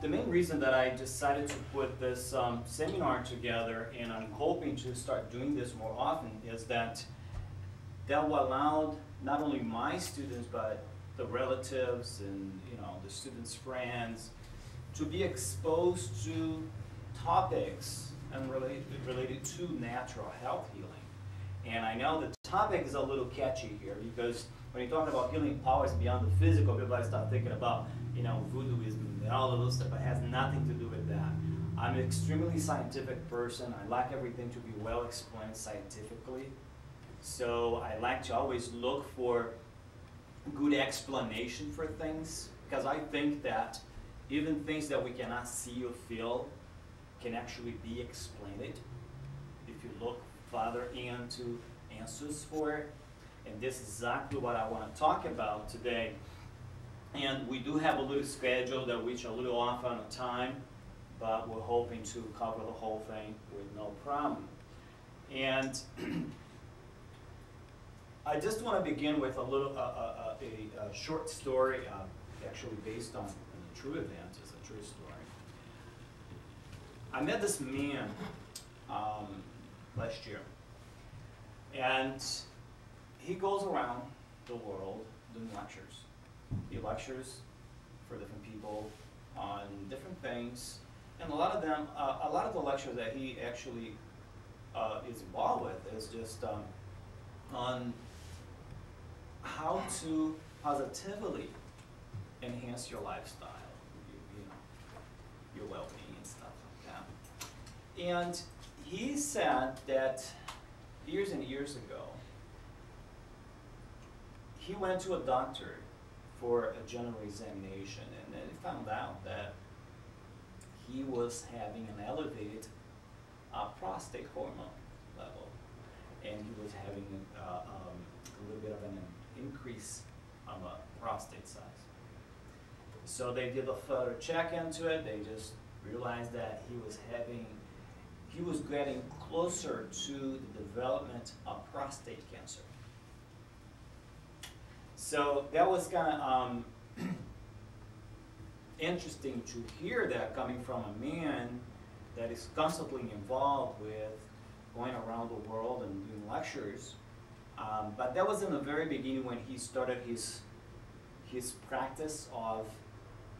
The main reason that I decided to put this seminar together, and I'm hoping to start doing this more often, is that will allow not only my students but the relatives and the students' friends to be exposed to topics and related to natural health healing. And I know the topic is a little catchy here because when you talk about healing powers beyond the physical, everybody start thinking about voodooism and all of those stuff. It has nothing to do with that. I'm an extremely scientific person. I like everything to be well explained scientifically. So I like to always look for good explanation for things, because I think that even things that we cannot see or feel can actually be explained if you look further into answers for it. And this is exactly what I want to talk about today. And we do have a little schedule that we're a little off on the time, but we're hoping to cover the whole thing with no problem. And I just want to begin with a little a short story, actually based on a true event. It's a true story. I met this man last year, and he goes around the world doing lectures. He lectures for different people on different things, and a lot of the lectures that he actually is involved with is just on how to positively enhance your lifestyle, your well-being and stuff like that. And he said that years and years ago, he went to a doctor for a general examination, and then he found out that he was having an elevated prostate hormone level, and he was having a little bit of an increase of a prostate size. So they did a further check into it. They just realized that he was getting closer to the development of prostate cancer. So that was kind of interesting to hear that coming from a man that is constantly involved with going around the world and doing lectures. But that was in the very beginning when he started his practice of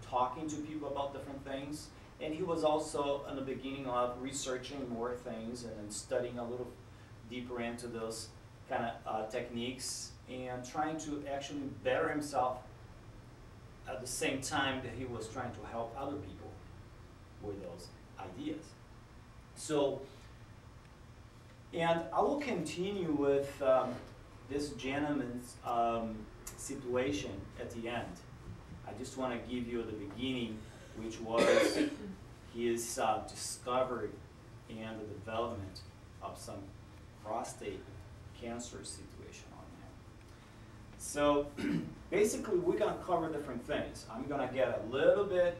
talking to people about different things. And he was also in the beginning of researching more things and studying a little deeper into those kind of techniques and trying to actually better himself at the same time that he was trying to help other people with those ideas. So, and I will continue with this gentleman's situation at the end. I just want to give you the beginning, which was his discovery and the development of some prostate cancer situation on him. So basically, we're going to cover different things. I'm going to get a little bit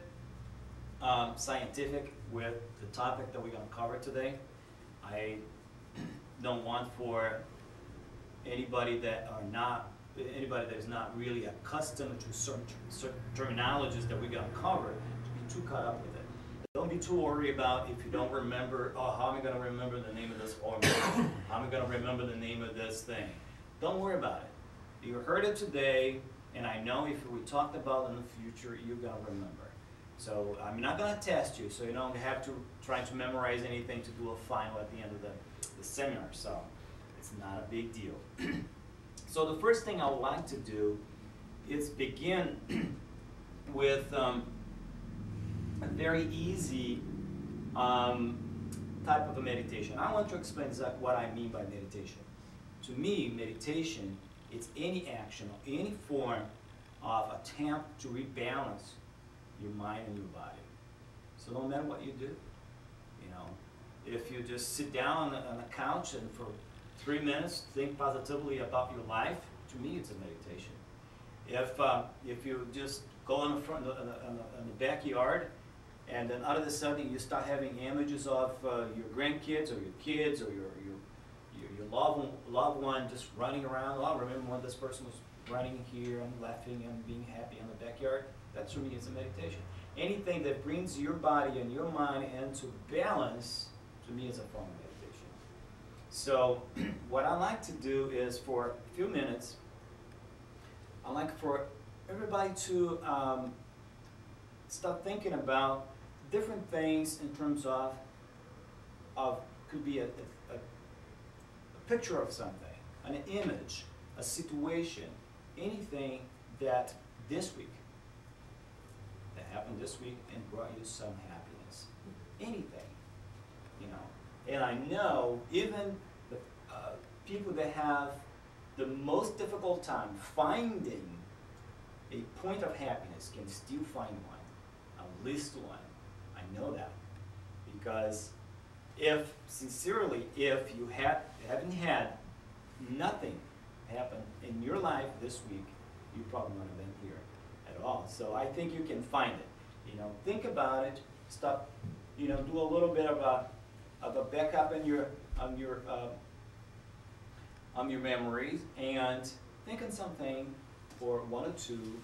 scientific with the topic that we're going to cover today. I don't want for anybody that is not really accustomed to certain terminologies that we're going to cover to be too caught up with it. Don't be too worried about if you don't remember, oh, how am I going to remember the name of this hormone? How how am I going to remember the name of this thing? Don't worry about it. You heard it today, and I know if we talked about it in the future, you're going to remember. So I'm not going to test you, so you don't have to try to memorize anything to do a final at the end of the seminar. So it's not a big deal. So the first thing I would like to do is begin with a very easy type of a meditation. I want to explain exactly what I mean by meditation. To me, meditation is any action or any form of attempt to rebalance your mind and your body. So no matter what you do, you know, if you just sit down on a couch and for 3 minutes think positively about your life, to me it's a meditation. If you just go in the front, in the backyard, and then all of a sudden you start having images of your grandkids or your kids or your loved one just running around. Oh, I remember when this person was running here and laughing and being happy in the backyard. That to me is a meditation. Anything that brings your body and your mind into balance, to me is a form of meditation. So what I like to do is for a few minutes, I like for everybody to start thinking about different things in terms of could be a picture of something, an image, a situation, anything that this week, that happened this week and brought you some happiness. Anything, you know. And I know even the people that have the most difficult time finding a point of happiness can still find one, at least one. I know that. Because if you haven't had nothing happen in your life this week, you probably wouldn't have been here at all. So I think you can find it. You know, think about it. Stop. You know, do a little bit of a backup in your memories, and think on something or one or two,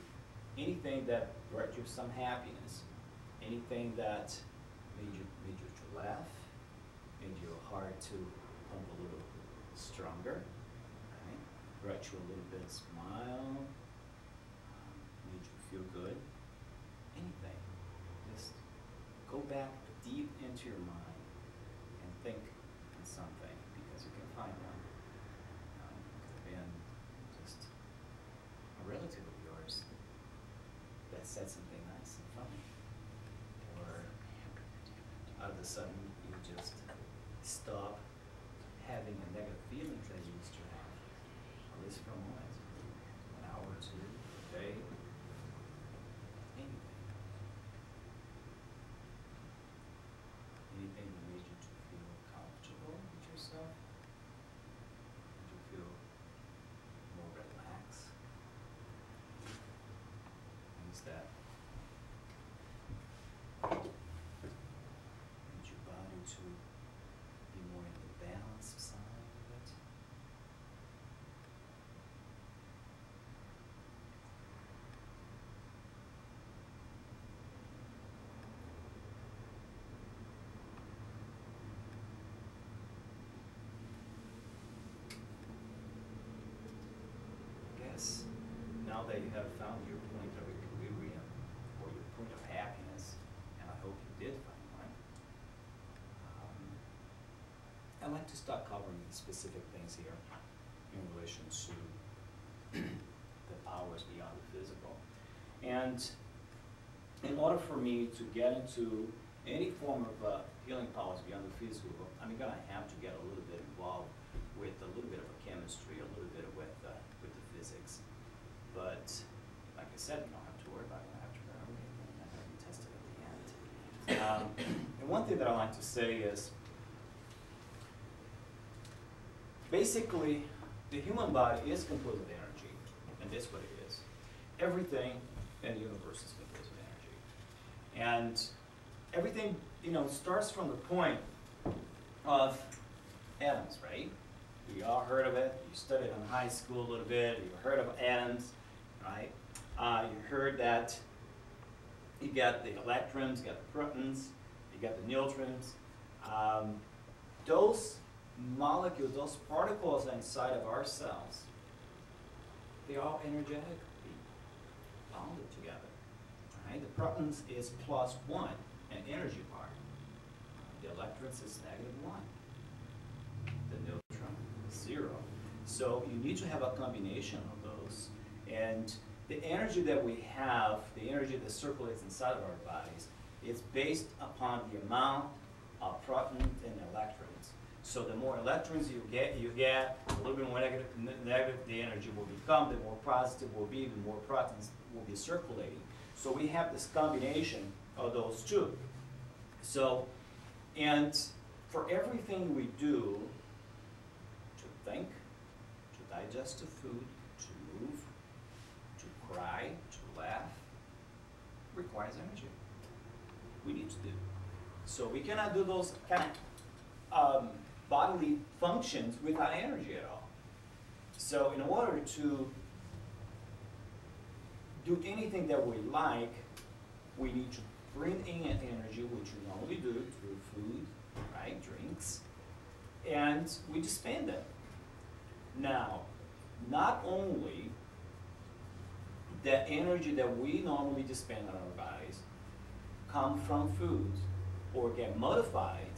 anything that brought you some happiness, anything that made you to laugh, made your heart to pump a little stronger, right? Brought you a little bit of smile, made you feel good, anything. Just go back deep into your mind and think on something, because you can find one. Could have been just a relative of yours that said something nice and funny, or all of a sudden you just stop having a negative feeling that you used to have, at least for a moment, an hour or two, a day, anything. Anything that made you to feel comfortable with yourself, made you feel more relaxed. Means that made your body to be more in the balanced side of it. I guess now that you have found your point of equilibrium or your point of happiness, and I hope you did find one, I'd like to start covering specific things here in relation to the powers beyond the physical. And in order for me to get into any form of healing powers beyond the physical, I'm going to have to get a little bit involved with a little bit of a chemistry, a little bit with the physics. But like I said, you don't have to worry about it. You don't have to remember anything. That can be tested at the end. And one thing that I like to say is, basically, the human body is composed of energy, and that's what it is. Everything in the universe is composed of energy. And everything, you know, starts from the point of atoms, right? We all heard of it. You studied in high school a little bit. You heard of atoms, right? You heard that you got the electrons, you got the protons, you got the neutrons. Those molecules, those particles inside of our cells, they are energetically bonded together. Right? The protons is +1, an energy part. The electrons is -1. The neutron is 0. So you need to have a combination of those. And the energy that we have, the energy that circulates inside of our bodies, is based upon the amount of protons and electrons. So the more electrons you get a little bit more negative the energy will become, the more positive will be, the more protons will be circulating. So we have this combination of those two. So, and for everything we do, to think, to digest the food, to move, to cry, to laugh, requires energy. We need to do. So we cannot do those kind of bodily functions without energy at all. So in order to do anything that we like, we need to bring in energy, which we normally do through food, right, drinks, and we dispense them. Now, not only the energy that we normally dispense on our bodies come from foods or get modified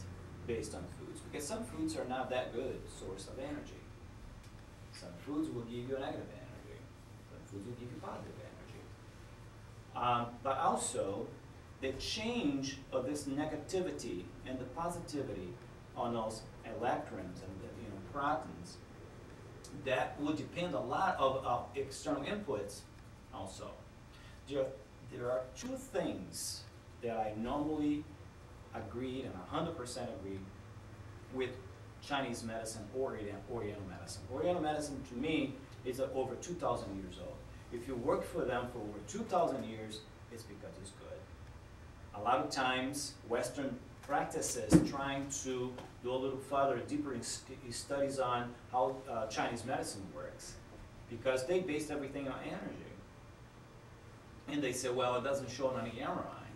based on foods, because some foods are not that good source of energy. Some foods will give you a negative energy. Some foods will give you positive energy. But also, the change of this negativity and the positivity on those electrons and the protons, that will depend a lot of external inputs also. There are two things that I normally agreed and 100% agree with Chinese medicine or Oriental medicine. Oriental medicine, to me, is over 2,000 years old. If you work for them for over 2,000 years, it's because it's good. A lot of times, Western practices trying to do a little further, deeper studies on how Chinese medicine works, because they based everything on energy. And they say, well, it doesn't show on the MRI.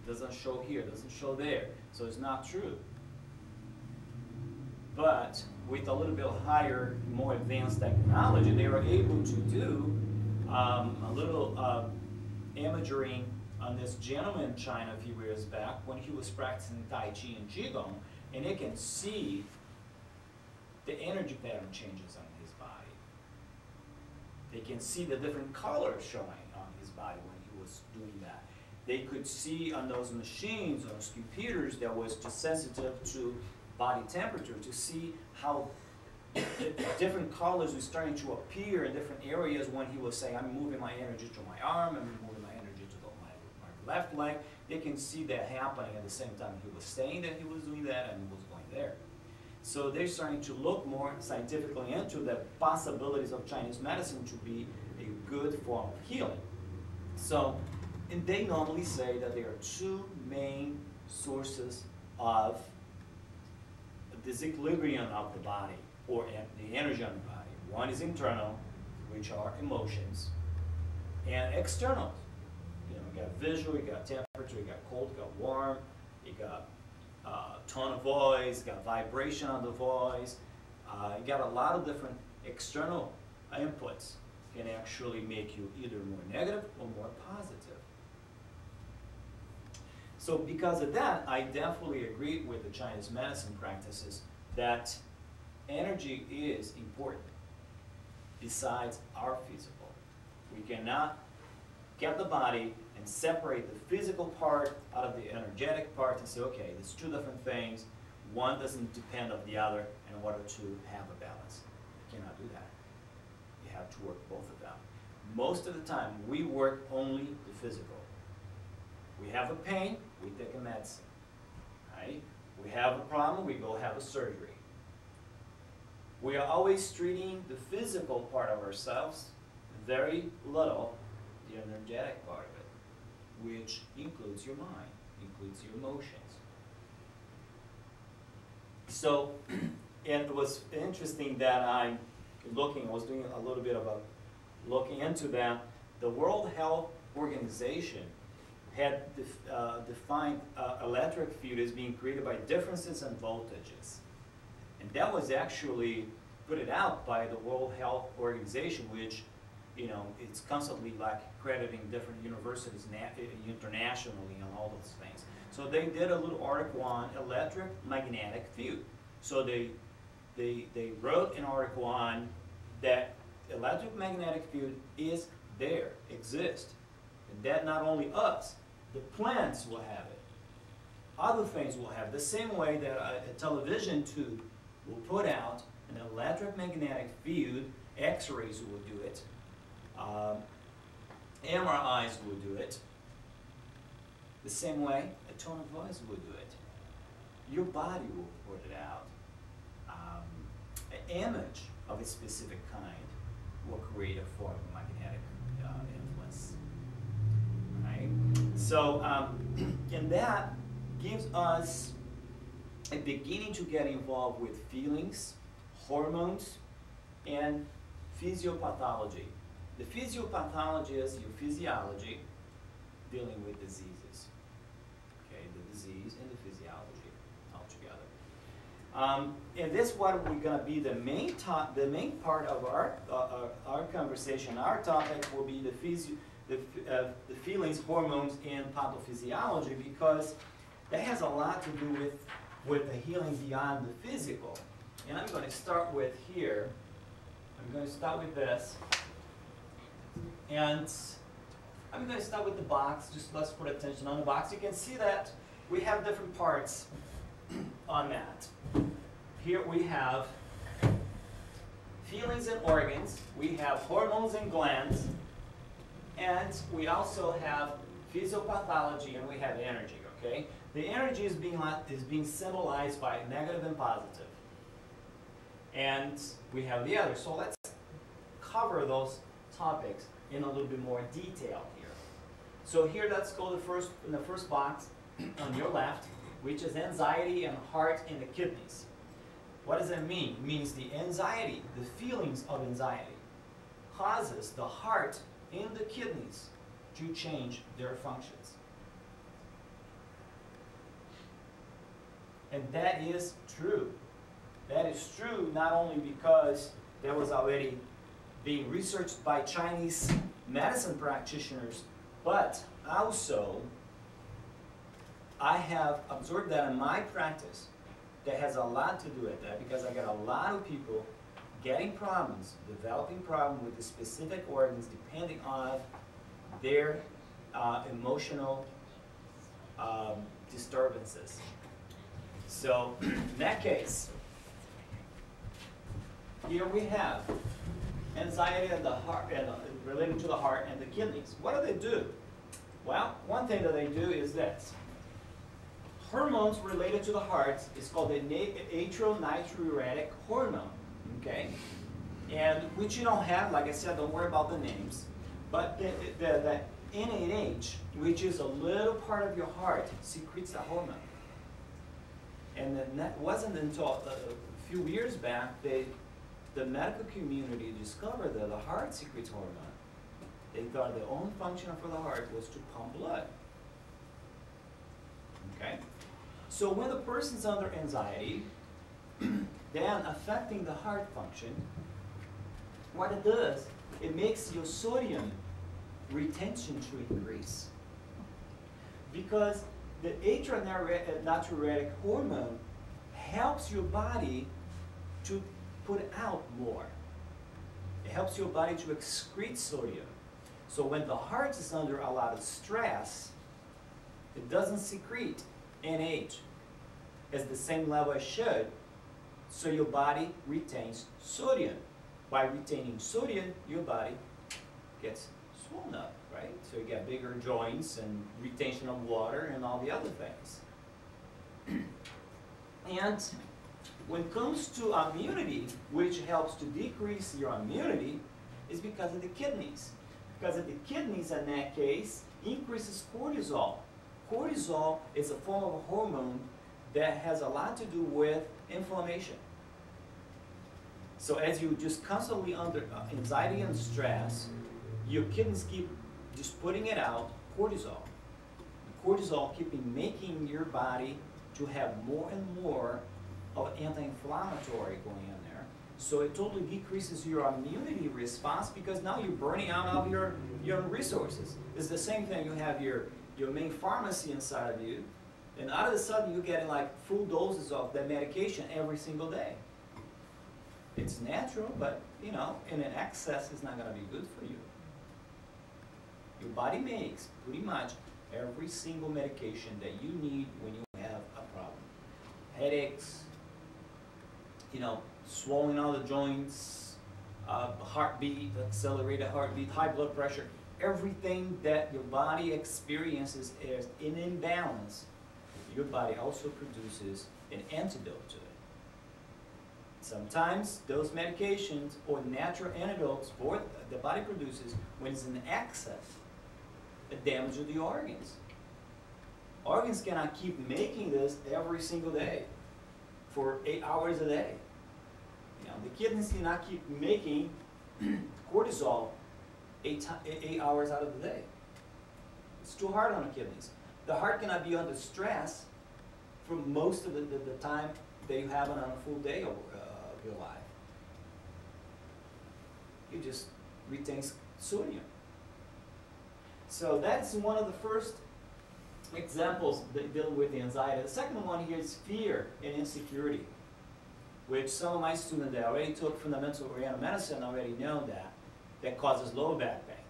It doesn't show here, it doesn't show there. So it's not true. But with a little bit higher, more advanced technology, they were able to do a little imagery on this gentleman in China a few years back when he was practicing Tai Chi and Qigong, and they can see the energy pattern changes on his body. They can see the different colors showing on his body when he was doing that. They could see on those machines, on those computers, that was just sensitive to body temperature, to see how different colors were starting to appear in different areas when he was saying, I'm moving my energy to my arm, I'm moving my energy to my left leg. They can see that happening at the same time he was saying that he was doing that and he was going there. So they're starting to look more scientifically into the possibilities of Chinese medicine to be a good form of healing. So, and they normally say that there are two main sources of disequilibrium of the body, or the energy on the body. One is internal, which are emotions, and external. You got visual, you got temperature, you got cold, you got warm, you got tone of voice, you got vibration on the voice. You got a lot of different external inputs can actually make you either more negative or more positive. So because of that, I definitely agree with the Chinese medicine practices that energy is important besides our physical. We cannot get the body and separate the physical part out of the energetic part and say, okay, there's two different things. One doesn't depend on the other in order to have a balance. You cannot do that. You have to work both of them. Most of the time, we work only the physical. We have a pain, we take a medicine, right? We have a problem, we go have a surgery. We are always treating the physical part of ourselves, very little the energetic part of it, which includes your mind, includes your emotions. So, and it was interesting that I was doing a little bit of looking into that. The World Health Organization had defined electric field as being created by differences in voltages. And that was actually put it out by the World Health Organization, which, you know, it's constantly like crediting different universities internationally and all those things. So they did a little article on electromagnetic field. So they wrote an article on that electromagnetic field is there, exists. And that not only us, the plants will have it. Other things will have it. The same way that a television tube will put out an electromagnetic field, X-rays will do it, MRIs will do it. The same way a tone of voice will do it. Your body will put it out. An image of a specific kind will create a form of magnetic influence. Right? So, and that gives us a beginning to get involved with feelings, hormones, and physiopathology. The physiopathology is your physiology dealing with diseases. Okay, the disease and the physiology altogether. And this is what we're going to be the main part of our conversation. Our topic will be the feelings, hormones, and pathophysiology, because that has a lot to do with the healing beyond the physical. And I'm going to start with here. I'm going to start with this. And I'm going to start with the box. Just let's put attention on the box. You can see that we have different parts on that. Here we have feelings and organs. We have hormones and glands. And we also have physiopathology, and we have energy, okay? The energy is being symbolized by negative and positive. And we have the other. So let's cover those topics in a little bit more detail here. So here, let's go in the first box on your left, which is anxiety and heart and the kidneys. What does that mean? It means the anxiety, the feelings of anxiety, causes the heart and the kidneys to change their functions. And that is true. That is true not only because that was already being researched by Chinese medicine practitioners, but also I have observed that in my practice. That has a lot to do with that, because I get a lot of people getting problems, developing problems with the specific organs depending on their emotional disturbances. So in that case, here we have anxiety and the heart, and related to the heart and the kidneys. What do? Well, one thing that they do is this. Hormones related to the heart is called the atrial natriuretic hormone, okay? And which you don't have, like I said, don't worry about the names. But the NAH, which is a little part of your heart, secretes that hormone. And that wasn't until a few years back the medical community discovered that the heart secretes hormone. They thought the only function for the heart was to pump blood. Okay? So when the person's under anxiety, then affecting the heart function, what it does, it makes your sodium retention to increase. Because the atrial natriuretic hormone helps your body to put out more. It helps your body to excrete sodium. So when the heart is under a lot of stress, it doesn't secrete NH at the same level it should, so your body retains sodium. By retaining sodium, your body gets swollen up, right? So you get bigger joints and retention of water and all the other things. And when it comes to immunity, which helps to decrease your immunity, is because of the kidneys. Because of the kidneys, in that case, increases cortisol. Cortisol is a form of a hormone that has a lot to do with inflammation. So as you just constantly under anxiety and stress, your kidneys keep just putting it out, cortisol. Cortisol keeping making your body to have more and more of anti-inflammatory going in there. So it totally decreases your immunity response because now you're burning out of your resources. It's the same thing. You have your main pharmacy inside of you, and all of a sudden you're getting like full doses of that medication every single day. It's natural, but you know, in an excess, it's not going to be good for you. Your body makes pretty much every single medication that you need when you have a problem. Headaches, you know, swelling of the joints, heartbeat, accelerated heartbeat, high blood pressure, everything that your body experiences as an imbalance, your body also produces an antidote to it. Sometimes those medications or natural antidotes for the body produces, when it's in excess, it damages the organs. Organs cannot keep making this every single day for 8 hours a day. You know, the kidneys cannot keep making cortisol 8 hours out of the day. It's too hard on the kidneys. The heart cannot be under stress for most of the time that you have it on a full day of your life. You just retain sodium. So that's one of the first examples dealing with the anxiety. The second one here is fear and insecurity, which some of my students that already took fundamental oriental medicine already know that causes lower back pain.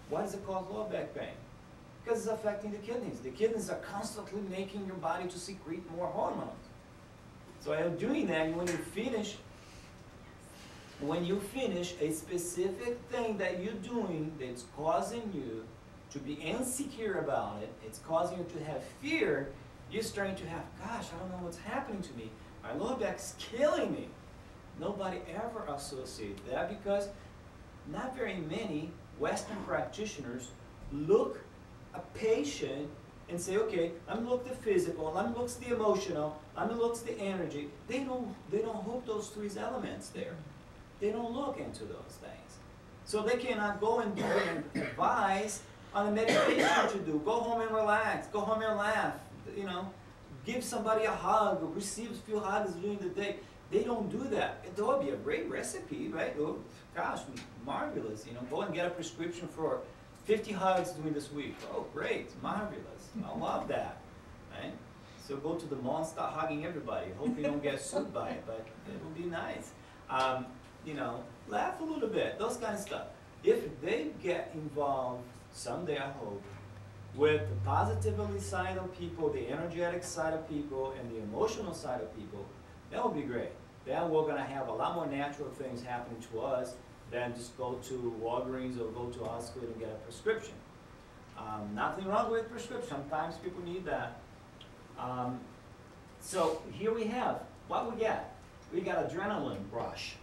Why does it cause lower back pain? Because it's affecting the kidneys. The kidneys are constantly making your body to secrete more hormones. So I'm doing that, when you finish a specific thing that you're doing that's causing you to be insecure about it, it's causing you to have fear, you're starting to have, gosh, I don't know what's happening to me. My lower back's killing me. Nobody ever associates that because not very many Western practitioners look a patient and say, okay, I'm gonna look the physical, I'm gonna look the emotional, I'm gonna look the energy. They don't hook those three elements there. They don't look into those things. So they cannot go and do and advise on the medication to do. Go home and relax, go home and laugh, you know, give somebody a hug, or receive a few hugs during the day. They don't do that. It would be a great recipe, right? Oh, gosh, marvelous, you know, go and get a prescription for 50 hugs during this week. Oh, great, marvelous. I love that, right? So go to the mall and start hugging everybody. Hope you don't get sued by it, but it will be nice. You know, laugh a little bit, those kind of stuff. If they get involved someday, I hope, with the positivity side of people, the energetic side of people, and the emotional side of people, that would be great. Then we're going to have a lot more natural things happening to us than just go to Walgreens or go to a hospital and get a prescription. Nothing wrong with prescription. Sometimes people need that. So here we have what we get. We got adrenaline rush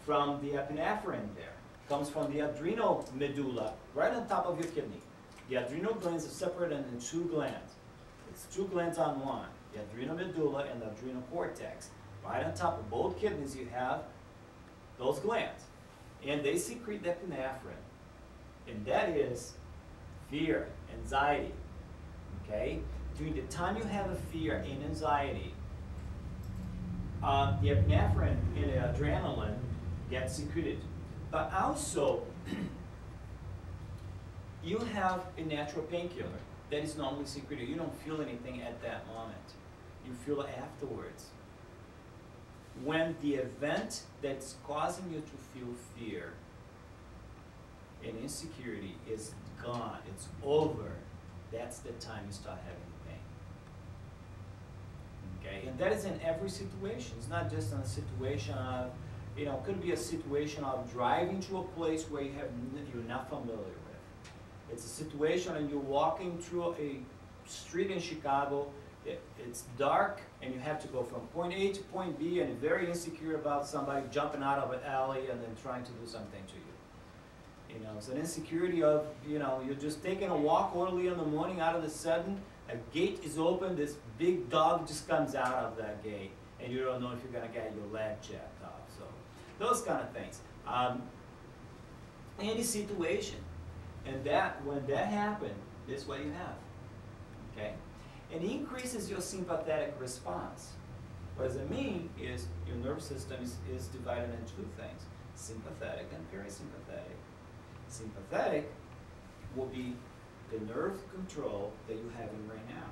from the epinephrine there. Comes from the adrenal medulla, right on top of your kidney. The adrenal glands are separated into two glands. It's two glands on one, the adrenal medulla and the adrenal cortex. Right on top of both kidneys you have those glands. And they secrete epinephrine. And that is fear, anxiety, okay? During the time you have a fear and anxiety, the epinephrine and the adrenaline get secreted. But also, you have a natural painkiller that is normally secreted. You don't feel anything at that moment. You feel it afterwards. When the event that's causing you to feel fear and insecurity is gone, it's over, that's the time you start having pain. Okay, and that is in every situation. It's not just in a situation of, you know, it could be a situation of driving to a place where you're not familiar with. It's a situation and you're walking through a street in Chicago, it's dark, and you have to go from point A to point B, and you're very insecure about somebody jumping out of an alley and then trying to do something to you. You know, it's an insecurity of, you know, you're just taking a walk early in the morning, out of the sudden, a gate is open, this big dog just comes out of that gate, and you don't know if you're going to get your leg checked off. So, those kind of things. Any situation. And that, when that happens, this is what you have. Okay? It increases your sympathetic response. What does it mean is your nervous system is divided into two things, sympathetic and parasympathetic. Sympathetic will be the nerve control that you're having right now.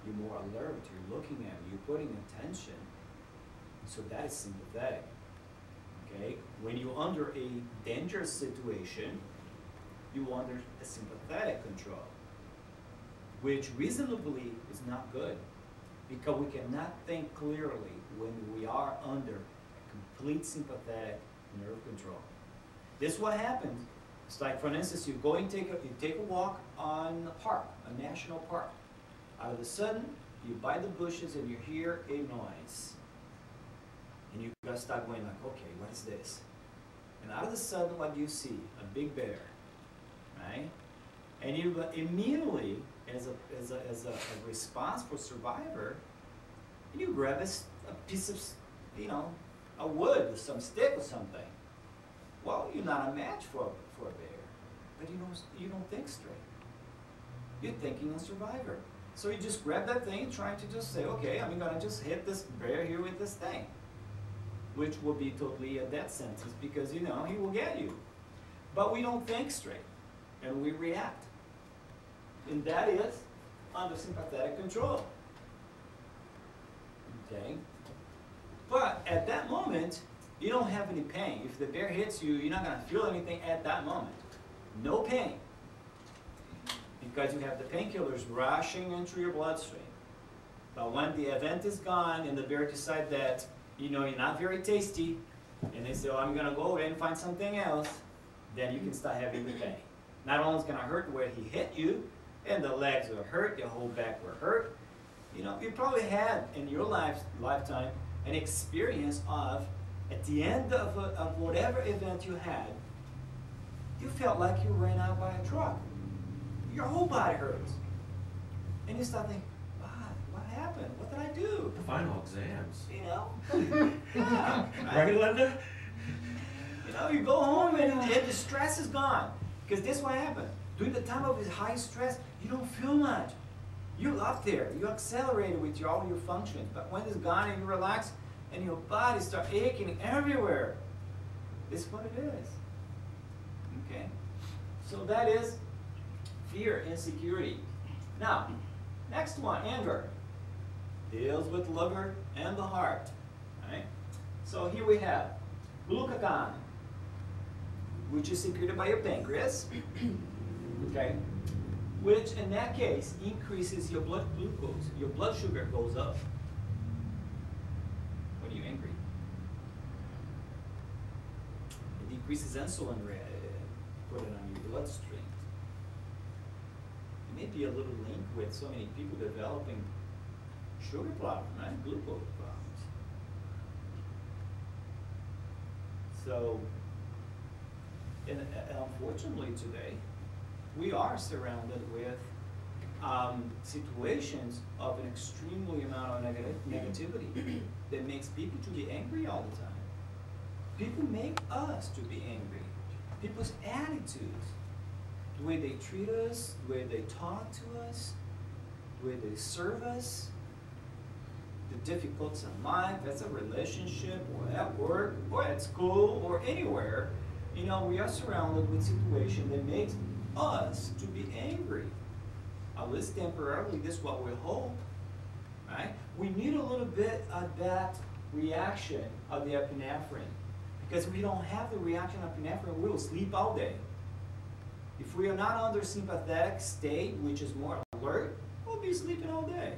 You're more alert, you're looking at it, you're putting attention. So that is sympathetic. Okay? When you're under a dangerous situation, you're under a sympathetic control, which reasonably is not good, because we cannot think clearly when we are under complete sympathetic nerve control. This is what happens. It's like, for instance, you take a walk on a park, a national park. All of a sudden, you're by the bushes and you hear a noise. And you gotta start going like, okay, what is this? And all of a sudden, what do you see? A big bear, right? And you immediately, as a response for survivor, you grab a piece of, a wood, some stick or something. Well, you're not a match for a bear, but you don't think straight. You're thinking a survivor. So you just grab that thing, trying to just say, okay, I'm gonna just hit this bear here with this thing, which will be totally a death sentence because he will get you. But we don't think straight, and we react. And that is under sympathetic control. Okay? But at that moment, you don't have any pain. If the bear hits you, you're not going to feel anything at that moment. No pain. Because you have the painkillers rushing into your bloodstream. But when the event is gone and the bear decides that, you're not very tasty, and they say, oh, I'm going to go away and find something else, then you can start having the pain. Not only is it going to hurt where he hit you, and the legs will hurt, your whole back will hurt. You probably had in your lifetime an experience of, at the end of whatever event you had, you felt like you ran out by a truck. Your whole body hurts. And you start thinking, what happened? What did I do? The final exams. Yeah. Right, Linda? You go home and the stress is gone. Because this is what happened. During the time of this high stress, you don't feel much. You're up there. You accelerated with all your functions. But when it's gone and you relax, and your body starts aching everywhere, this is what it is. Okay? So that is fear, insecurity. Now, next one, anger. Deals with the liver and the heart. Right? So here we have glucagon, which is secreted by your pancreas. Okay? Which in that case increases your blood glucose. Your blood sugar goes up when you're angry. It decreases insulin put it on your bloodstream. It may be a little link with so many people developing sugar problems, right? Glucose problems. So, and unfortunately today, we are surrounded with situations of an extremely amount of negativity that makes people to be angry all the time. People make us to be angry. People's attitudes, the way they treat us, the way they talk to us, the way they serve us, the difficulties in life, as a relationship, or at work, or at school, or anywhere, we are surrounded with situations that makes us to be angry. At least temporarily, this is what we hope, right? We need a little bit of that reaction of the epinephrine. Because if we don't have the reaction of epinephrine, we will sleep all day. If we are not under sympathetic state, which is more alert, we'll be sleeping all day.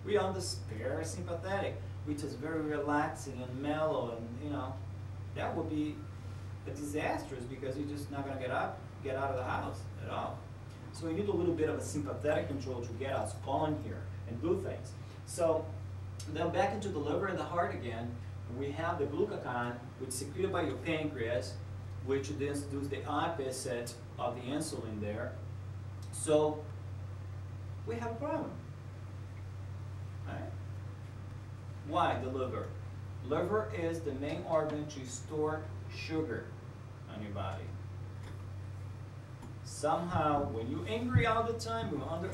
We are under parasympathetic, which is very relaxing and mellow, and that would be a disastrous because you're just not going to get out of the house at all. So we need a little bit of a sympathetic control to get us on here and do things. So then back into the liver and the heart again, we have the glucagon, which is secreted by your pancreas, which then does the opposite of the insulin there. So we have a problem. Right? Why the liver? Liver is the main organ to store sugar on your body. Somehow, when you're angry all the time, you're under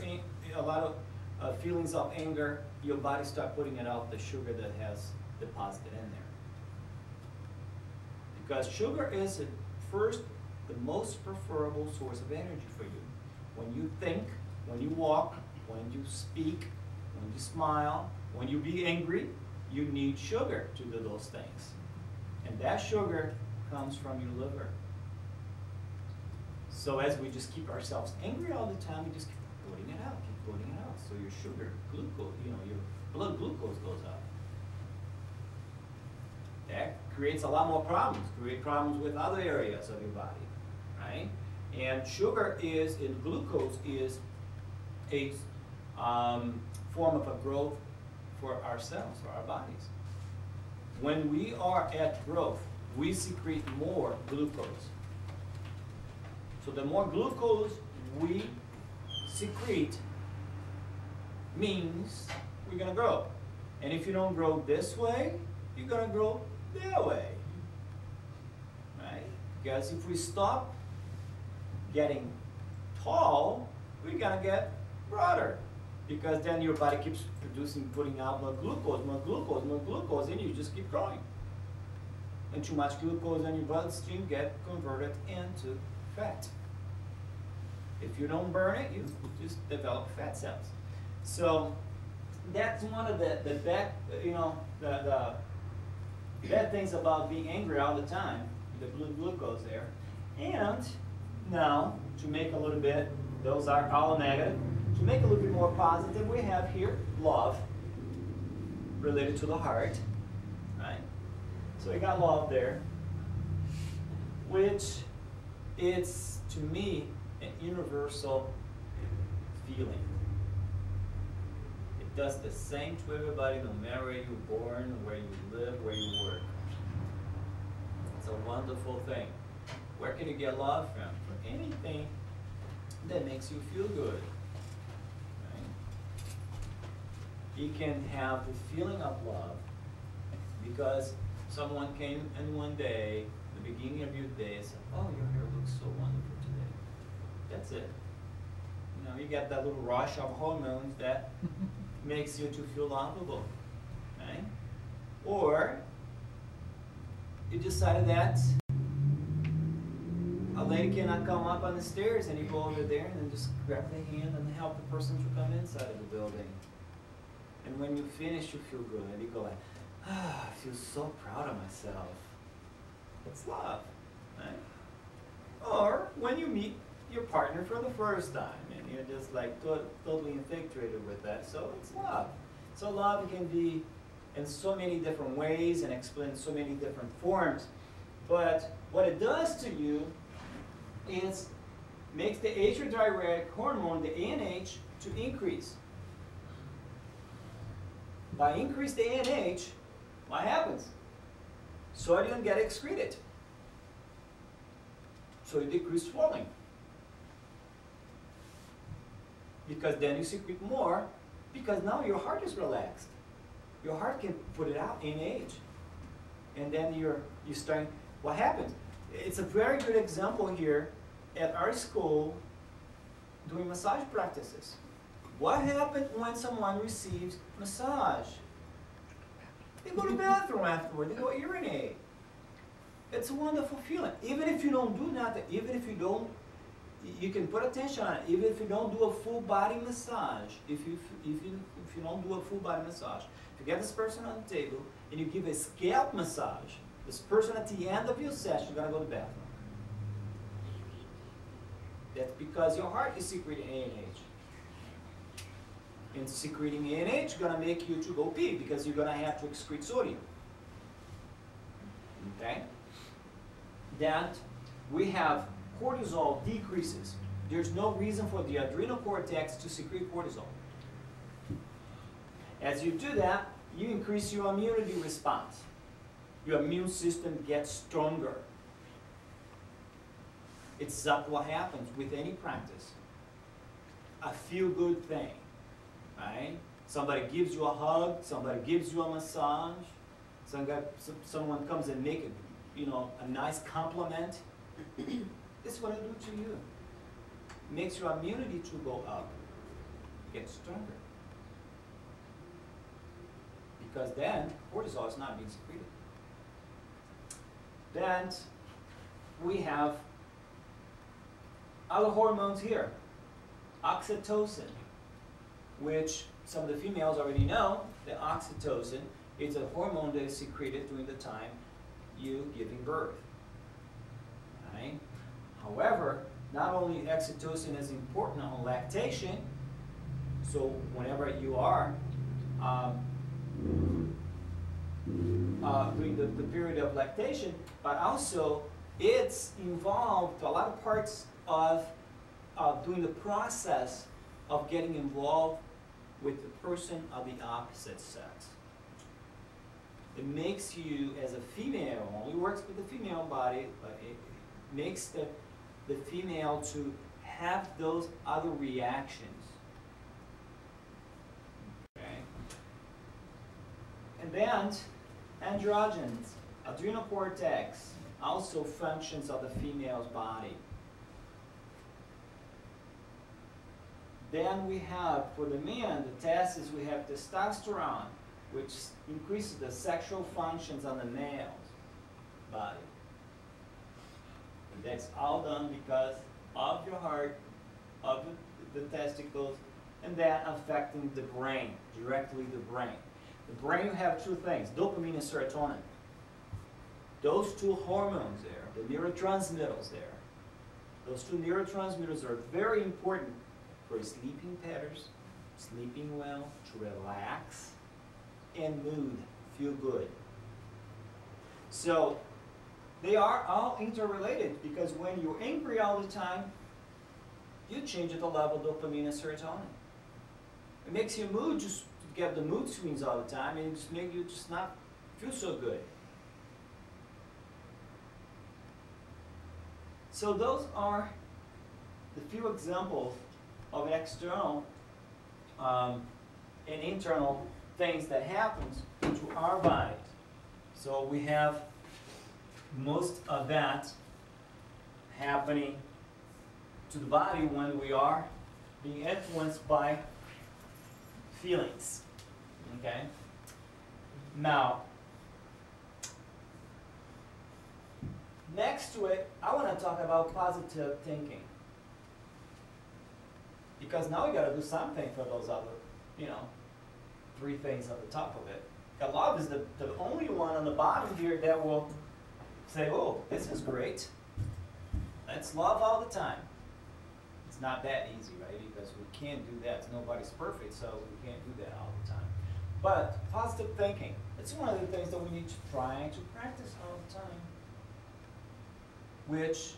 a lot of feelings of anger, your body start putting it out, the sugar that has deposited in there. Because sugar is at first the most preferable source of energy for you. When you think, when you walk, when you speak, when you smile, when you be angry, you need sugar to do those things. And that sugar comes from your liver. So as we just keep ourselves angry all the time, we just keep putting it out, keep putting it out. So your sugar, glucose, your blood glucose goes up. That creates a lot more problems, create problems with other areas of your body, right? And sugar is, and glucose is a form of a growth for our cells, for our bodies. When we are at growth, we secrete more glucose. So the more glucose we secrete means we're going to grow. And if you don't grow this way, you're going to grow that way. Right? Because if we stop getting tall, we're going to get broader. Because then your body keeps producing, putting out more glucose, more glucose, more glucose, and you just keep growing. And too much glucose in your bloodstream get converted into fat. If you don't burn it, you just develop fat cells. So that's one of the bad, the bad things about being angry all the time, the glucose there. And now, to make a little bit, those are all negative. To make a little bit more positive, we have here love, related to the heart, right? So we got love there, which is, to me, an universal feeling. It does the same to everybody, no matter where you're born, where you live, where you work. It's a wonderful thing. Where can you get love from? From anything that makes you feel good. You can have the feeling of love because someone came in one day, the beginning of your day, and said, "Oh, your hair looks so wonderful today." That's it. You get that little rush of hormones that makes you to feel lovable, right? Or you decided that a lady cannot come up on the stairs, and you go over there and then just grab the hand and help the person to come inside of the building. And when you finish, you feel good. And you go like, I feel so proud of myself. It's love, right? Or when you meet your partner for the first time, and you're just like totally infatuated with that. So it's love. So love can be in so many different ways and explained in so many different forms. But what it does to you is makes the adrenal hormone, the ANH, to increase. By increase the ANH, what happens? Sodium gets excreted. So you decrease swelling. Because then you secrete more, because now your heart is relaxed. Your heart can put it out, ANH. And then you start, what happens? It's a very good example here at our school doing massage practices. What happens when someone receives massage? They go to the bathroom afterward, they go urinate. It's a wonderful feeling. Even if you don't do nothing, even if you don't, you can put attention on it, even if you don't do a full body massage, if you don't do a full body massage, if you get this person on the table and you give a scalp massage, this person at the end of your session is going to go to the bathroom. That's because your heart is secreting ANH. And secreting ANH is going to make you to go pee because you're going to have to excrete sodium. Okay? That we have cortisol decreases. There's no reason for the adrenal cortex to secrete cortisol. As you do that, you increase your immunity response. Your immune system gets stronger. It's what happens with any practice. A feel-good thing. Right? Somebody gives you a hug, somebody gives you a massage, someone comes and makes a nice compliment. This is what it do to you. It makes your immunity to go up, get stronger. because then cortisol is not being secreted. Then we have other hormones here. Oxytocin, which some of the females already know that oxytocin is a hormone that is secreted during the time you giving birth. Right? However, not only oxytocin is important on lactation, so whenever you are during the period of lactation, but also it's involved a lot of parts of doing the process of getting involved with the person of the opposite sex. It makes you, as a female, only works with the female body, but it makes the female to have those other reactions. Okay? And then, androgens, adrenal cortex, also functions of the female's body. Then we have, for the men, the testes, we have testosterone, which increases the sexual functions on the male's body. And that's all done because of your heart, of the testicles, and that affecting the brain, directly the brain. The brain, you have two things, dopamine and serotonin. Those two hormones there, the neurotransmitters there, those two neurotransmitters are very important for sleeping patterns, sleeping well, to relax, and mood, feel good. So they are all interrelated because when you're angry all the time, you change the level of dopamine and serotonin. It makes your mood just get the mood swings all the time, and it just makes you just not feel so good. So those are the few examples of external and internal things that happens to our bodies. So we have most of that happening to the body when we are being influenced by feelings. Okay? Now, next to it, I want to talk about positive thinking. Because now we got to do something for those other, three things at the top of it. Love is the only one on the bottom here that will say, oh, this is great. Let's love all the time. It's not that easy, right? Because we can't do that. Nobody's perfect, so we can't do that all the time. But positive thinking, it's one of the things that we need to try to practice all the time. Which,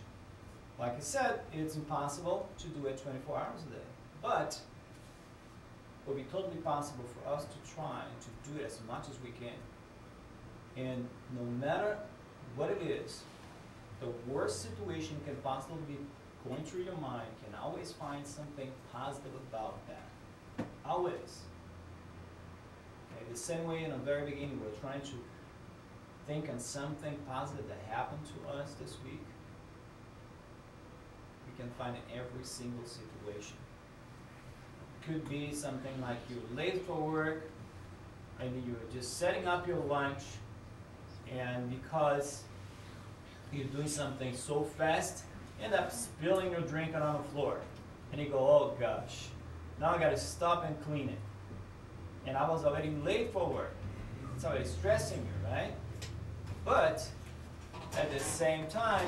like I said, it's impossible to do it 24 hours a day. But it will be totally possible for us to try to do it as much as we can. And no matter what it is, the worst situation can possibly be going through your mind, can always find something positive about that. Always. Okay, the same way in the very beginning, we're trying to think on something positive that happened to us this week. We can find in every single situation. Could be something like you're late for work, and you're just setting up your lunch, and because you're doing something so fast, you end up spilling your drink on the floor. And you go, oh gosh, now I gotta stop and clean it. And I was already late for work. It's already stressing you, right? But at the same time,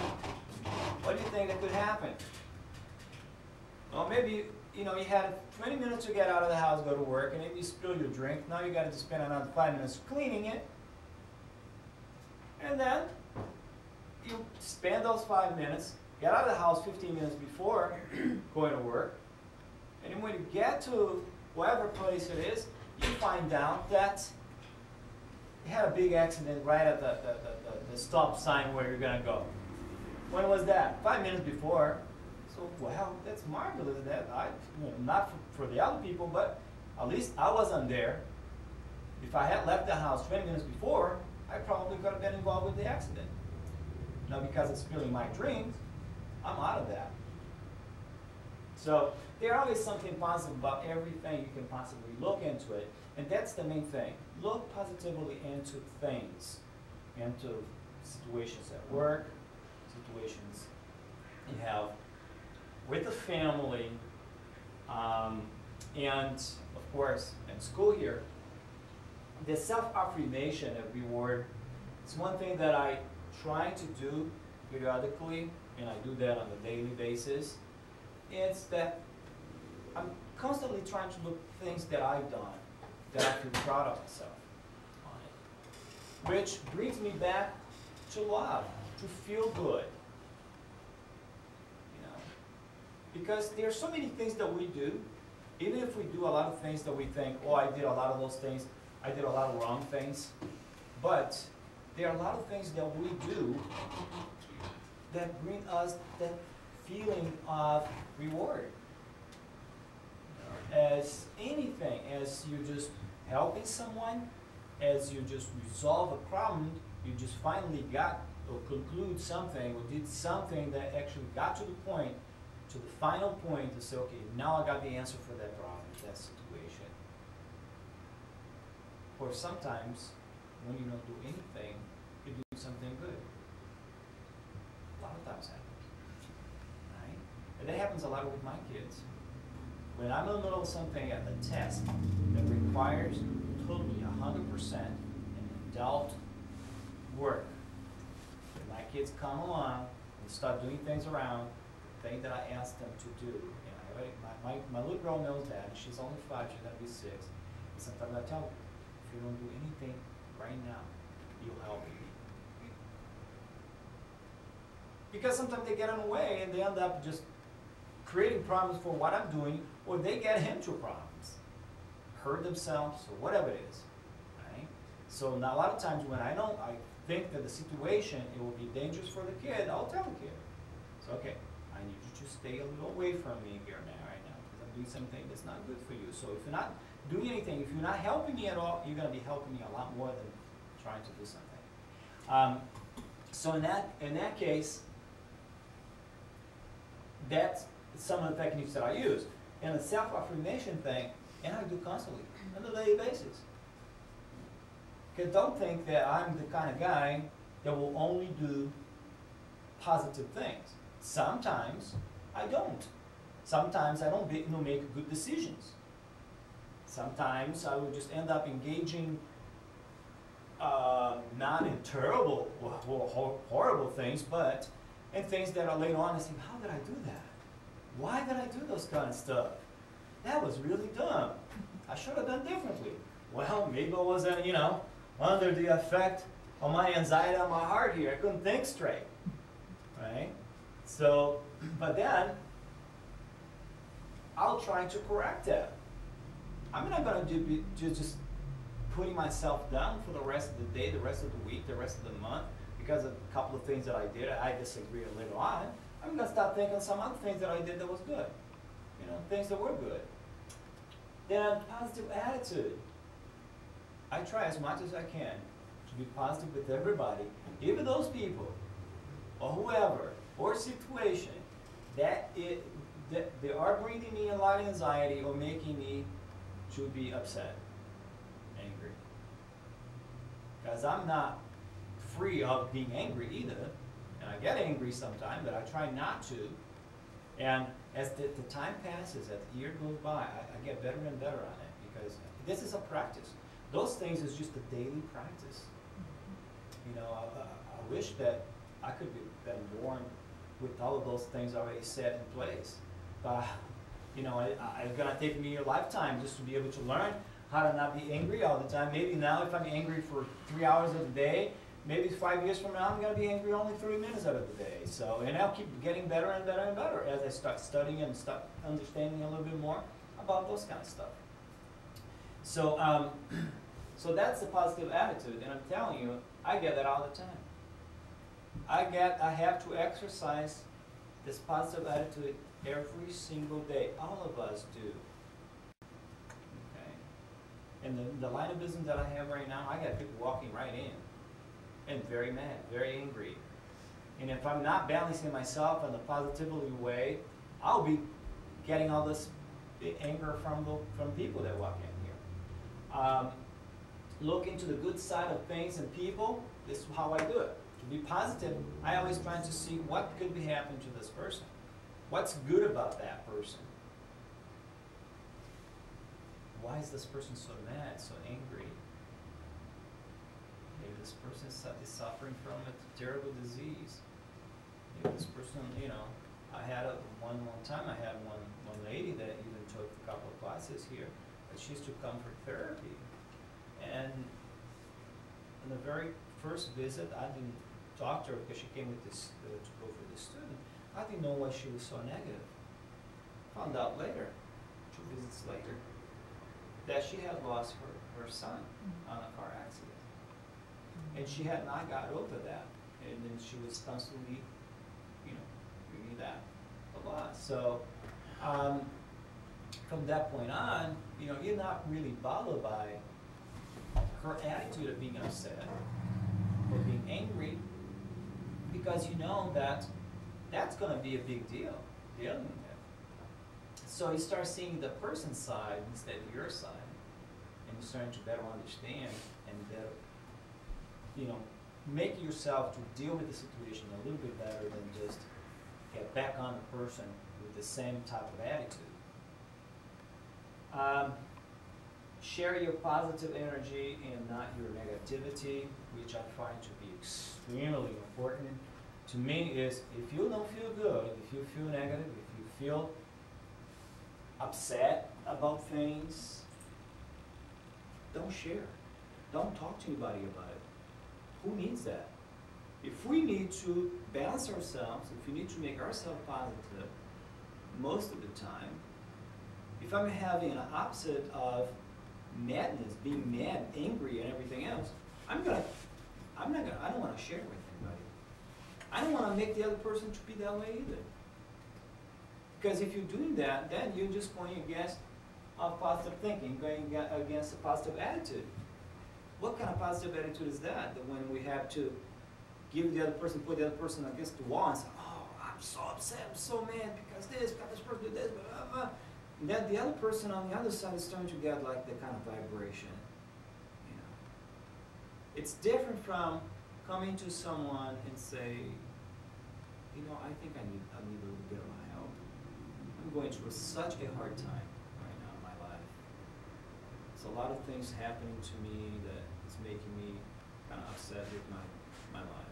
what do you think that could happen? Well, maybe you had 20 minutes to get out of the house, go to work, and then you spill your drink. Now you got to spend another 5 minutes cleaning it. And then you spend those 5 minutes, get out of the house 15 minutes before going to work. And then when you get to whatever place it is, you find out that you had a big accident right at the stop sign where you're going to go. When was that? 5 minutes before. So, well, that's marvelous. Not for the other people, but at least I wasn't there. If I had left the house 20 minutes before, I probably could have been involved with the accident. Now, because of spilling my drinks, I'm out of that. So there's always something positive about everything you can possibly look into it. And that's the main thing. Look positively into things, into situations at work, situations you have with the family, and of course in school here. The self-affirmation of reward is one thing that I try to do periodically, and I do that on a daily basis. It's that I'm constantly trying to look at things that I've done that I feel proud of myself on it. Which brings me back to love, to feel good. You know? Because there are so many things that we do, even if we do a lot of things that we think, oh, I did a lot of those things, I did a lot of wrong things, but there are a lot of things that we do that bring us that feeling of reward. As anything, as you just helping someone, as you just resolve a problem, you just finally got or conclude something or did something that actually got to the point, to the final point to say, okay, now I got the answer for that problem, that situation. Or sometimes, when you don't do anything, you do something good. A lot of times happens, right? And that happens a lot with my kids. When I'm in the middle of something at a test that requires totally 100% an adult work, when my kids come along and start doing things around the thing that I asked them to do, and I already, my little girl knows that, she's only 5, she's going to be 6, and sometimes I tell her, if you don't do anything right now, you'll help me. Because sometimes they get in the way and they end up just creating problems for what I'm doing, or they get into problems, hurt themselves, or whatever it is, right? So now a lot of times when I think that the situation, it will be dangerous for the kid, I'll tell the kid, so okay, I need you to stay a little away from me here now, right now, because I'm doing something that's not good for you. So if you're not doing anything, if you're not helping me at all, you're going to be helping me a lot more than trying to do something. So in that case, that's some of the techniques that I use. And the self-affirmation thing, and I do constantly, on a daily basis. Because don't think that I'm the kind of guy that will only do positive things. Sometimes I don't. Sometimes I don't make good decisions. Sometimes I will just end up engaging not in terrible or horrible things, but in things that are later on I think, how did I do that? Why did I do those kind of stuff? That was really dumb. I should have done differently. Well, maybe I was, under the effect of my anxiety on my heart here. I couldn't think straight, right? So, but then I'll try to correct that. I'm not going to do just putting myself down for the rest of the day, the rest of the week, the rest of the month, because of a couple of things that I did, I disagree later on. I'm going to start thinking some other things that I did that was good. Things that were good. Then positive attitude. I try as much as I can to be positive with everybody, even those people, or whoever, or situation, that they are bringing me a lot of anxiety or making me to be upset, angry. Because I'm not free of being angry either. And I get angry sometimes, but I try not to. And as the time passes, as the year goes by, I get better and better on it, because this is a practice. Those things is just a daily practice. I wish that I could be born with all of those things already set in place. But, it's going to take me a lifetime just to be able to learn how to not be angry all the time. Maybe now if I'm angry for 3 hours of the day, maybe 5 years from now I'm going to be angry only 30 minutes out of the day. So, and I'll keep getting better and better and better as I start studying and start understanding a little bit more about those kind of stuff. So, so that's the positive attitude, and I'm telling you, I get that all the time. I have to exercise this positive attitude every single day. All of us do. Okay? And the line of business that I have right now, I got people walking right in, and very mad, very angry. And if I'm not balancing myself in the positivity way, I'll be getting all this anger from people that walk in here. Look into the good side of things and people. This is how I do it. To be positive, I always try to see what could be happening to this person. What's good about that person? Why is this person so mad, so angry? Maybe this person is suffering from a terrible disease. Maybe this person, you know, I had one time I had one lady that even took a couple of classes here, but she used to Carricotherapy. And in the very first visit, I didn't talk to her because she came with this to go for this student. I didn't know why she was so negative. Found out later, 2 visits later, that she had lost her son on a car accident. And she had not got over that. And then she was constantly, you know, bringing that a lot. So from that point on, you know, you're not really bothered by her attitude of being upset or being angry, because you know that that's going to be a big deal dealing with it. So you start seeing the person's side instead of your side, and you're starting to better understand and better, you know, make yourself to deal with the situation a little bit better than just get back on the person with the same type of attitude. Share your positive energy and not your negativity, which I find to be extremely important. To me is, if you don't feel good, if you feel negative, if you feel upset about things, don't share. Don't talk to anybody about it. Who needs that? If we need to balance ourselves, if we need to make ourselves positive, most of the time, if I'm having an opposite of madness, being mad, angry, and everything else, I don't want to share with anybody. I don't want to make the other person to be that way either. Because if you're doing that, then you're just going against positive thinking, going against a positive attitude. What kind of positive attitude is that? That when we have to give the other person, put the other person against the wall and say, oh, I'm so upset, I'm so mad because this person did this, blah, blah, blah. And then the other person on the other side is starting to get like the kind of vibration. You know, it's different from coming to someone and say, you know, I think I need a little bit of help. I'm going through such a hard time right now in my life. There's a lot of things happening to me that is making me kind of upset with my life.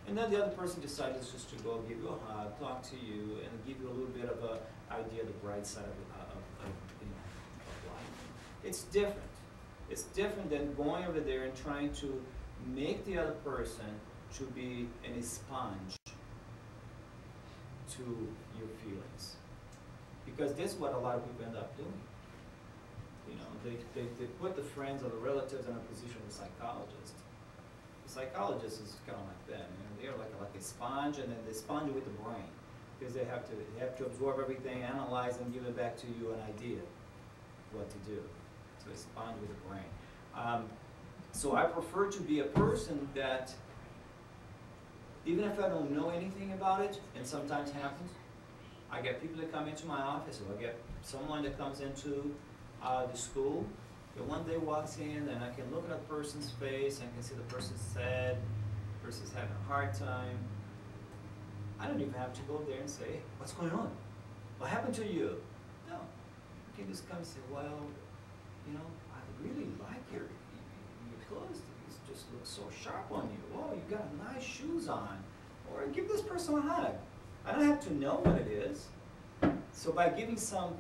And then the other person decides just to go give you a hug, talk to you, and give you a little bit of an idea of the bright side of life. It's different. It's different than going over there and trying to make the other person to be a sponge to your feelings. Because this is what a lot of people end up doing. You know, they put the friends or the relatives in a position of a psychologist. The psychologist is kind of like them. You know, they're like a sponge, and then they sponge with the brain, because they have to absorb everything, analyze, and give it back to you an idea of what to do. So they sponge with the brain. So I prefer to be a person that, even if I don't know anything about it, and sometimes happens, I get people that come into my office, or I get someone that comes into the school, that one day walks in, and I can look at a person's face, and I can see the person's sad, the person's having a hard time. I don't even have to go there and say, what's going on? What happened to you? No. You can just come and say, well, you know, I really like your clothes. These just look so sharp on you. Oh, you got nice shoes on. Or give this person a hug. I don't have to know what it is. So by giving some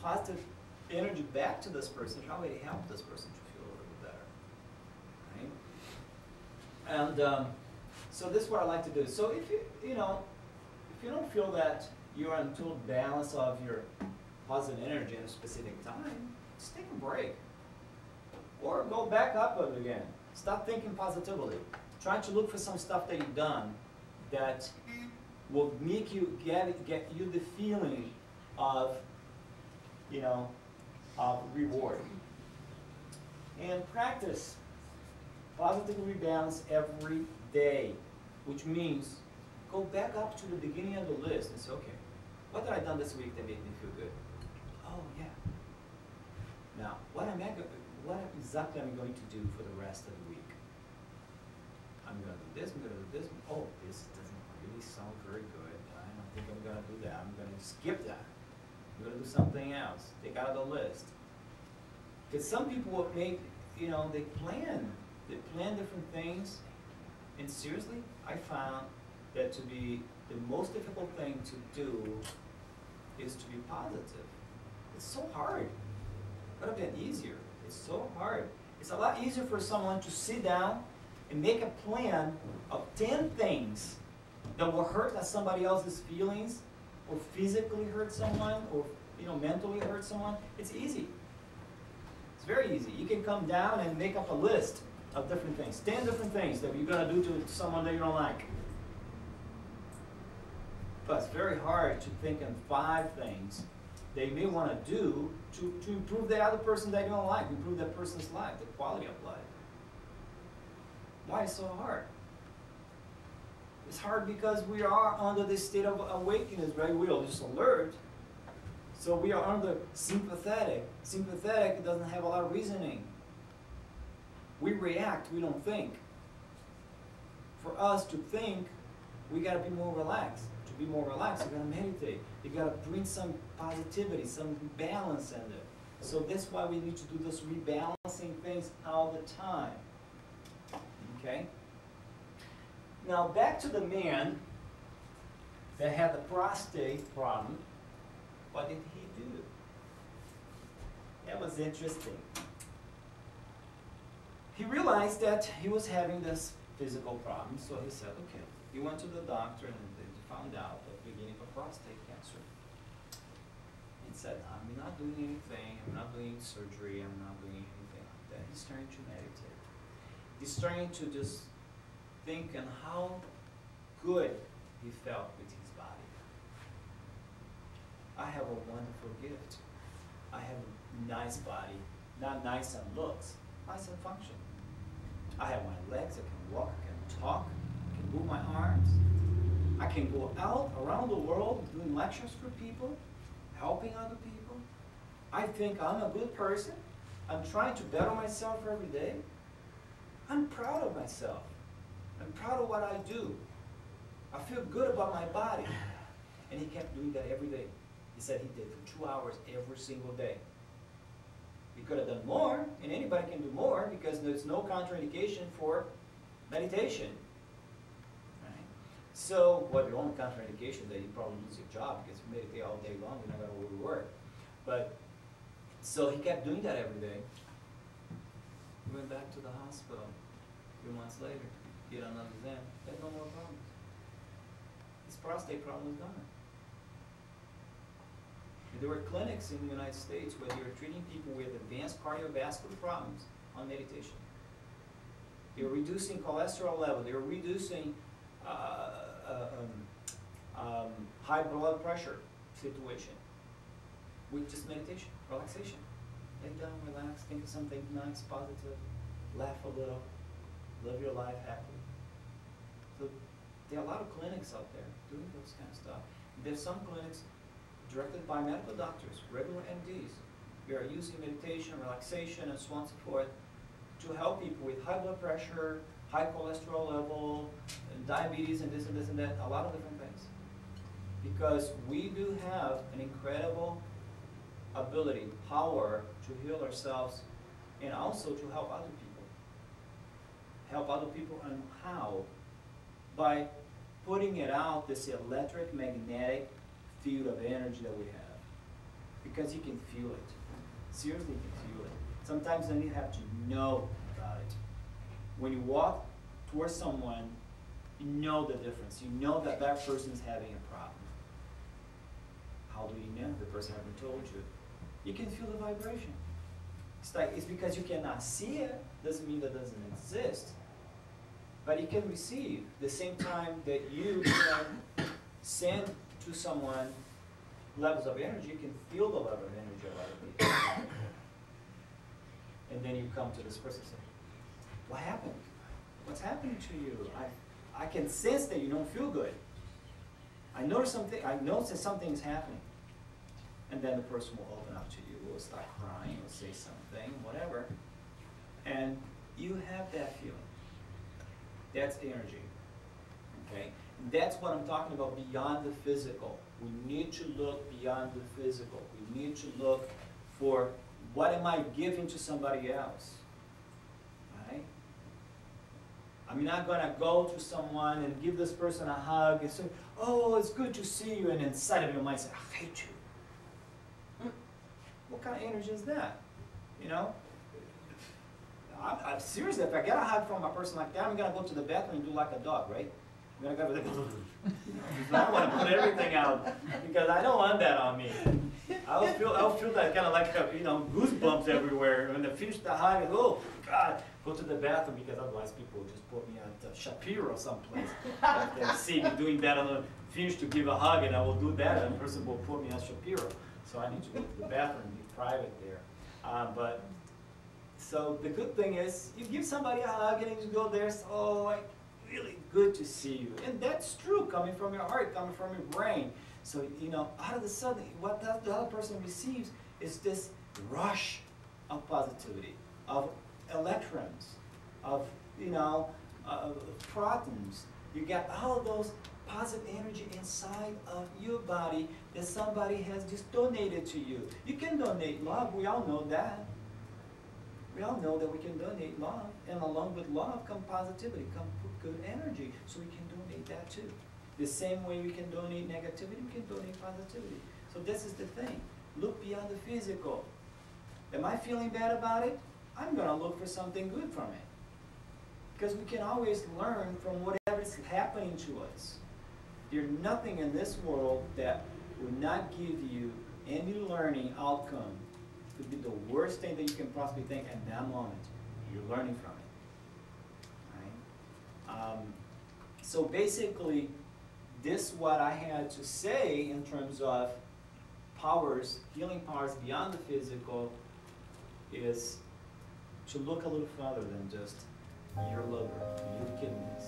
positive energy back to this person, it's already help this person to feel a little bit better. Right? And so this is what I like to do. So if you don't feel that you're in total balance of your positive energy in a specific time, just take a break. Or go back up it again. Stop thinking positively. Try to look for some stuff that you've done that will make you get you the feeling of, you know, of reward. And practice positive rebalance every day, which means go back up to the beginning of the list and say, okay, What have I done this week that made me feel good? Oh, yeah. Now, what exactly am I going to do for the rest of the week? I'm going to do this, I'm going to do this. Oh, this doesn't really sound very good. I don't think I'm going to do that. I'm going to skip that. I'm going to do something else. Take out of the list. Because some people will make, you know, they plan different things. And seriously, I found that to be the most difficult thing to do is to be positive. It's so hard. Could have been easier. It's so hard. It's a lot easier for someone to sit down and make a plan of 10 things that will hurt somebody else's feelings, or physically hurt someone, or mentally hurt someone. It's easy. It's very easy. You can come down and make up a list of different things, 10 different things that you're going to do to someone that you don't like. But it's very hard to think in 5 things they may want to do to improve the other person that you don't like, improve that person's life, the quality of life. Why is it so hard? It's hard because we are under this state of awakeness, right? We are just alert. So we are under sympathetic. Sympathetic doesn't have a lot of reasoning. We react, we don't think. For us to think, we got to be more relaxed. To be more relaxed, you got to meditate. You got to bring some positivity, some balance in there. So that's why we need to do those rebalancing things all the time. Okay? Now back to the man that had the prostate problem. What did he do? That was interesting. He realized that he was having this physical problem, so he said, okay. He went to the doctor and they found out the beginning of prostate cancer. And said, I'm not doing anything, I'm not doing surgery, I'm not doing anything like that. He's starting to meditate. He's starting to just think on how good he felt with his body. I have a wonderful gift. I have a nice body, not nice on looks, nice on function. I have my legs, I can walk, I can talk, I can move my arms. I can go out around the world doing lectures for people, helping other people. I think I'm a good person. I'm trying to better myself every day. I'm proud of myself. I'm proud of what I do. I feel good about my body. And he kept doing that every day. He said he did for 2 hours every single day. He could have done more, and anybody can do more because there's no contraindication for meditation. Right? So, well, the only contraindication that you probably lose your job because you meditate all day long, you're not going to overwork. But, so he kept doing that every day. He went back to the hospital a few months later, did another exam, had no more problems. His prostate problem was gone. And there were clinics in the United States where they were treating people with advanced cardiovascular problems on meditation. They were reducing cholesterol level. They were reducing high blood pressure situation with just meditation, relaxation. Lay down, relax, think of something nice, positive, laugh a little, live your life happily. So there are a lot of clinics out there doing those kind of stuff. There's some clinics directed by medical doctors, regular MDs. We are using meditation, relaxation, and so on and so forth to help people with high blood pressure, high cholesterol level, and diabetes, and this and this and that, a lot of different things. Because we do have an incredible ability, power to heal ourselves and also to help other people. Help other people and how? By putting it out, this electric magnetic field of energy that we have. Because you can feel it. Seriously, you can feel it. Sometimes you have to know about it. When you walk towards someone, you know the difference. You know that that person is having a problem. How do you know? The person hasn't told you. You can feel the vibration. It's because you cannot see it, doesn't mean that it doesn't exist. But you can receive the same time that you can send to someone levels of energy, you can feel the level of energy of other people. And then you come to this person and say, what happened? What's happening to you? I can sense that you don't feel good. I notice that something is happening. And then the person will open up to you, will start crying, will say something, whatever. And you have that feeling. That's energy. Okay? That's what I'm talking about beyond the physical. We need to look beyond the physical. We need to look for what am I giving to somebody else. Right? I'm not going to go to someone and give this person a hug and say, oh, it's good to see you, and inside of your mind say, I hate you. What kind of energy is that? You know? I'm seriously, if I get a hug from a person like that, I'm going to go to the bathroom and do like a dog, right? I'm going to go I want to put everything out because I don't want that on me. I'll feel that kind of like, goosebumps everywhere. When I finish the hug, I go, oh, God, go to the bathroom because otherwise people will just put me at Shapiro someplace. If they see me doing that, I'm going to finish to give a hug and I will do that and the person will put me at Shapiro. So I need to go to the bathroom and be private there. So the good thing is, you give somebody a hug and you go there, so like, really good to see you. And that's true, coming from your heart, coming from your brain. So, out of the sudden, what the other person receives is this rush of positivity, of electrons, of, protons. You get all of those positive energy inside of your body that somebody has just donated to you. You can donate love, we all know that. We all know that we can donate love, and along with love come positivity, come good energy, so we can donate that too. The same way we can donate negativity, we can donate positivity. So this is the thing. Look beyond the physical. Am I feeling bad about it? I'm going to look for something good from it. Because we can always learn from whatever is happening to us. There's nothing in this world that will not give you any learning outcome. It could be the worst thing that you can possibly think at that moment. You're learning from it. Right? So basically, this what I had to say in terms of powers, healing powers beyond the physical, is to look a little further than just your liver, your kidneys.